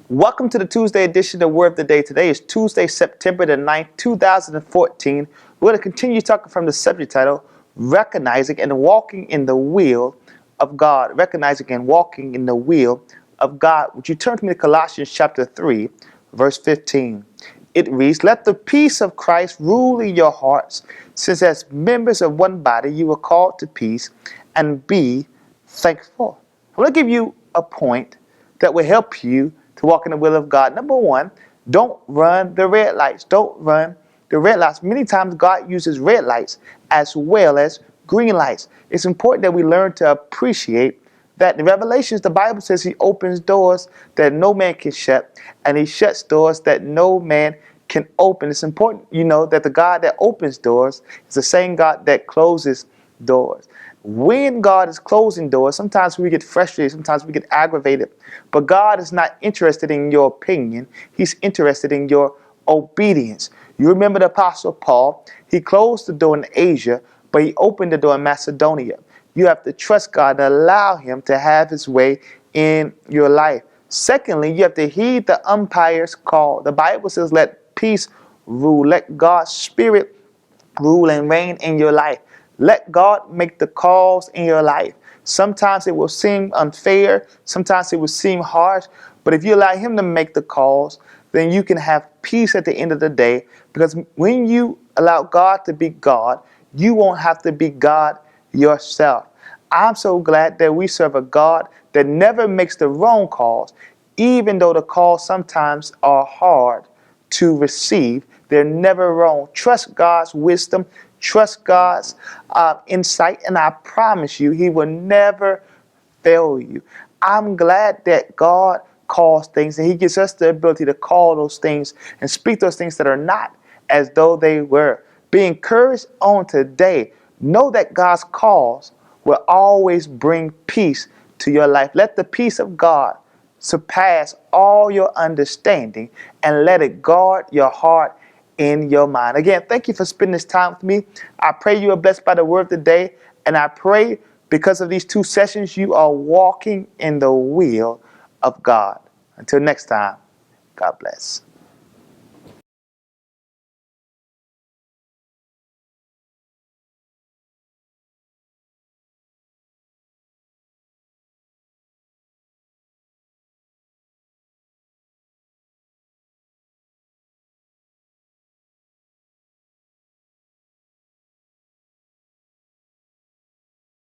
Welcome to the Tuesday edition of Word of the Day. Today is Tuesday, September the 9th, 2014. We're going to continue talking from the subject title, Recognizing and Walking in the Will of God. Recognizing and Walking in the Will of God. Would you turn to me to Colossians chapter 3, verse 15? It reads, "Let the peace of Christ rule in your hearts, since as members of one body you were called to peace, and be thankful." I'm going to give you a point that will help you to walk in the will of God. Number one, don't run the red lights. Don't run the red lights. Many times God uses red lights as well as green lights. It's important that we learn to appreciate that. In Revelations, the Bible says he opens doors that no man can shut, and he shuts doors that no man can open. It's important, that the God that opens doors is the same God that closes doors. When God is closing doors, sometimes we get frustrated, sometimes we get aggravated, but God is not interested in your opinion. He's interested in your obedience. You remember the Apostle Paul, he closed the door in Asia, but he opened the door in Macedonia. You have to trust God and allow him to have his way in your life. Secondly, you have to heed the umpire's call. The Bible says, let peace rule. Let God's Spirit rule and reign in your life. Let God make the calls in your life. Sometimes it will seem unfair. Sometimes it will seem harsh. But if you allow him to make the calls, then you can have peace at the end of the day. Because when you allow God to be God, you won't have to be God yourself. I'm so glad that we serve a God that never makes the wrong calls, even though the calls sometimes are hard to receive. They're never wrong. Trust God's wisdom. Trust God's insight. And I promise you, he will never fail you. I'm glad that God calls things, and he gives us the ability to call those things and speak those things that are not as though they were. Be encouraged on today. Know that God's calls will always bring peace to your life. Let the peace of God surpass all your understanding, and let it guard your heart and your mind. Again, thank you for spending this time with me. I pray you are blessed by the word of the day, and I pray because of these two sessions, you are walking in the will of God. Until next time, God bless.